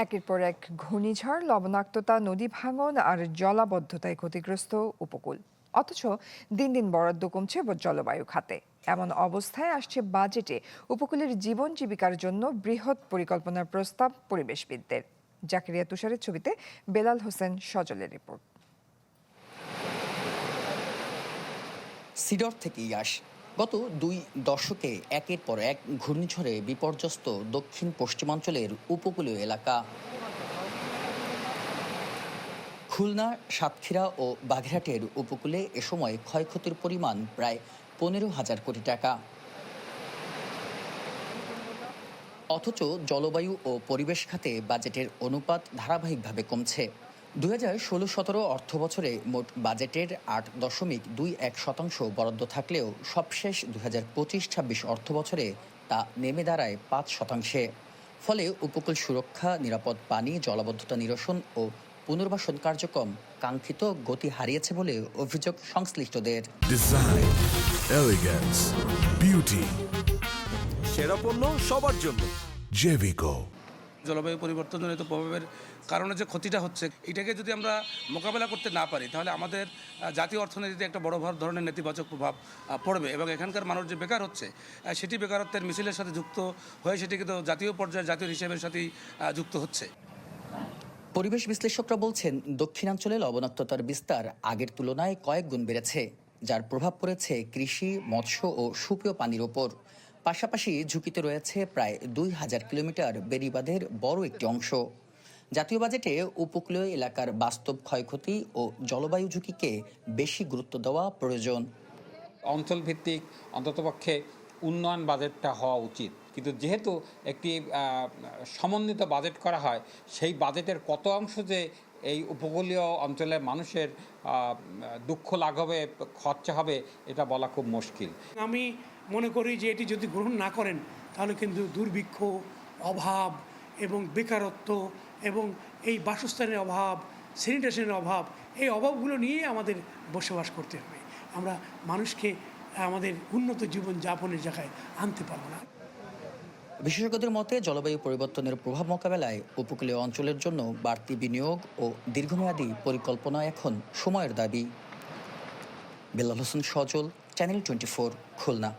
একের পর এক ঘূর্ণিঝড়, লবণাক্ততা, নদী ভাঙন আর জলাবদ্ধতায় ক্ষতিগ্রস্ত উপকূল। অথচ দিন দিন বরাদ্দ কমছে জলবায়ু খাতে। এমন অবস্থায় আসছে বাজেটে উপকূলের জীবন জীবিকার জন্য বৃহৎ পরিকল্পনার প্রস্তাব পরিবেশবিদদের। জাকেরিয়া তুষারের ছবিতে বেলাল হোসেন সজলের রিপোর্ট। সিডর থেকে ইয়াস। গত 2 দশকে একের পর এক ঘূর্ণিঝড়ে বিপর্যস্ত দক্ষিণ পশ্চিমাঞ্চলের উপকূলীয় এলাকা। খুলনা, সাতক্ষীরা ও বাগেরহাটের উপকূলে এ সময় ক্ষয়ক্ষতির পরিমাণ প্রায় 15,000 কোটি টাকা। অথচ জলবায়ু ও পরিবেশ খাতে বাজেটের অনুপাত ধারাবাহিকভাবে কমছে। 2016-17 অর্থবছরে মোট বাজেটের 8.21% বরাদ্দ থাকলেও সবশেষ 2025-26 অর্থবছরে তা নেমে দাঁড়ায় 5%। ফলে উপকূল সুরক্ষা, নিরাপদ পানি, জলাবদ্ধতা নিরসন ও পুনর্বাসন কার্যক্রম কাঙ্ক্ষিত গতি হারিয়েছে বলে অভিযোগ সংশ্লিষ্টদের। ডিজাইন, এলিগেন্স, বিউটি, সেরা পণ্য সবার জন্য। জেভিকো। জলবায়ু পরিবর্তনজনিত প্রভাবের কারণে যে ক্ষতিটা হচ্ছে, এটাকে যদি আমরা মোকাবেলা করতে না পারি তাহলে আমাদের জাতীয় অর্থনীতিতে একটা বড় ধরনের নেতিবাচক প্রভাব পড়বে এবং এখানকার মানুষ যে বেকার হচ্ছে সেটি বেকারত্বের মিছিলের সাথে যুক্ত হয়ে সেটি কিন্তু জাতীয় পর্যায়ে জাতীয় হিসেবের সাথেই যুক্ত হচ্ছে। পরিবেশ বিশ্লেষকরা বলছেন, দক্ষিণাঞ্চলে লবণাক্ততার বিস্তার আগের তুলনায় কয়েক গুণ বেড়েছে, যার প্রভাব পড়েছে কৃষি, মৎস্য ও সুপেয় পানির ওপর। পাশাপাশি ঝুঁকিতে রয়েছে প্রায় 2000 কিলোমিটার বেড়িবাঁধের বড় একটি অংশ। জাতীয় বাজেটে উপকূলীয় এলাকার বাস্তব ক্ষয়ক্ষতি ও জলবায়ু ঝুঁকিকে বেশি গুরুত্ব দেওয়া প্রয়োজন। অঞ্চলভিত্তিক অন্ততপক্ষে উন্নয়ন বাজেটটা হওয়া উচিত, কিন্তু যেহেতু একটি সমন্বিত বাজেট করা হয়, সেই বাজেটের কত অংশ যে এই উপকূলীয় অঞ্চলের মানুষের দুঃখ লাঘবে খরচা হবে এটা বলা খুব মুশকিল। আমি মনে করি যে এটি যদি গ্রহণ না করেন তাহলে কিন্তু দুর্ভিক্ষ, অভাব এবং বেকারত্ব এবং এই বাসস্থানের অভাব, স্যানিটেশনের অভাব, এই অভাবগুলো নিয়ে আমাদের বসবাস করতে হবে। আমরা মানুষকে আমাদের উন্নত জীবন যাপনের জায়গায় আনতে পারবো না। বিশেষজ্ঞদের মতে, জলবায়ু পরিবর্তনের প্রভাব মোকাবেলায় উপকূলীয় অঞ্চলের জন্য বাড়তি বিনিয়োগ ও দীর্ঘমেয়াদী পরিকল্পনা এখন সময়ের দাবি। বেলাল হোসেন সজল, চ্যানেল 24, খুলনা।